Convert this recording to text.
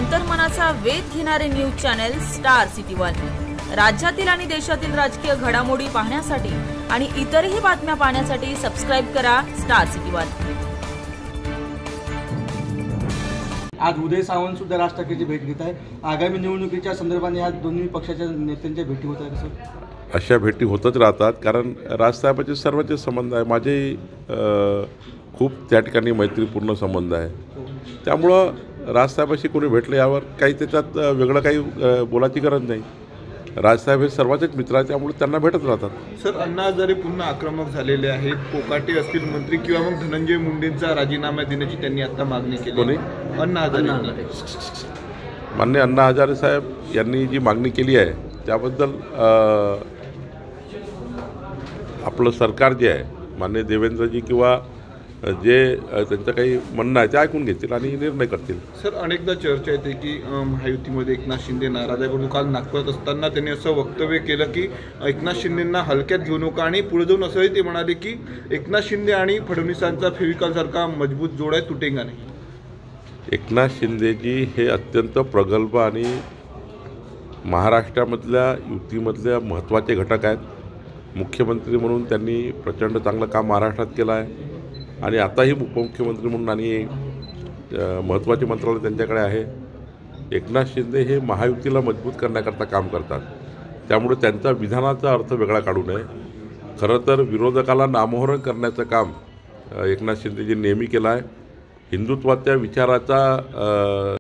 अंतर्मनाचा वेध घेणारे news channel star city one. राज्यातील आणि देशातील राजकीय घडामोडी पाहण्यासाठी आणि इतरही बातम्या पाहण्यासाठी सबस्क्राइब करा स्टार सिटी वन। आज उदय सावंत सुद्धा राज ठाकरेंची भेट घेत आहे। आगामी निवडणुकीच्या संदर्भाने या दोन्ही पक्षाच्या नेत्यांच्या भेटी होत आहेत सर। अशा भेटी होतच राहतात, कारण राजसाहेबांचे सर्वांचे संबंध आहे, माझे खूप त्या ठिकाणी मैत्रीपूर्ण संबंध आहे। त्यामुळं राजसाहेबांशी कोणी भेटलं यावर काही त्याच्यात वेगळं काही बोलायची गरज नाही। राजसाहेब हे सर्वांचेच मित्र आहेत, त्यामुळे त्यांना भेटत राहतात। सर, अण्णा हजारे पुन्हा आक्रमक झालेले आहेत। कोकाटे असतील मंत्री किंवा मग धनंजय मुंडेंचा राजीनामा देण्याची त्यांनी आता मागणी केली। कोणी? अण्णा हजारे। माननीय अण्णा हजारे साहेब यांनी जी मागणी केली आहे त्याबद्दल आपलं सरकार जे आहे, माननीय देवेंद्रजी किंवा जे त्यांचं काही म्हणणं आहे ते ऐकून घेतील आणि निर्णय करतील। सर, अनेकदा चर्चा येते की महायुतीमध्ये एकनाथ शिंदे नाराज आहे, परंतु काल नागपुरात असताना त्यांनी असं वक्तव्य केलं की एकनाथ शिंदेंना हलक्यात घेऊ नका, आणि पुढे जाऊन असंही ते म्हणाले की एकनाथ शिंदे आणि फडणवीसांचा फेविकॉलसारखा मजबूत जोड आहे, तुटेगा नाही। एकनाथ शिंदेजी हे अत्यंत प्रगल्भ आणि महाराष्ट्रामधल्या युतीमधल्या महत्त्वाचे घटक आहेत। मुख्यमंत्री म्हणून त्यांनी प्रचंड चांगलं काम महाराष्ट्रात केलं आहे आणि आताही उपमुख्यमंत्री म्हणून आणि महत्त्वाचे मंत्रालय त्यांच्याकडे आहे। एकनाथ शिंदे हे महायुतीला मजबूत करण्याकरता काम करतात, त्यामुळे त्यांचा विधानाचा अर्थ वेगळा काढू नये। खरं तर विरोधकाला नामोहरण करण्याचं काम एकनाथ शिंदेजी नेहमी केलं आहे। हिंदुत्वाच्या विचाराचा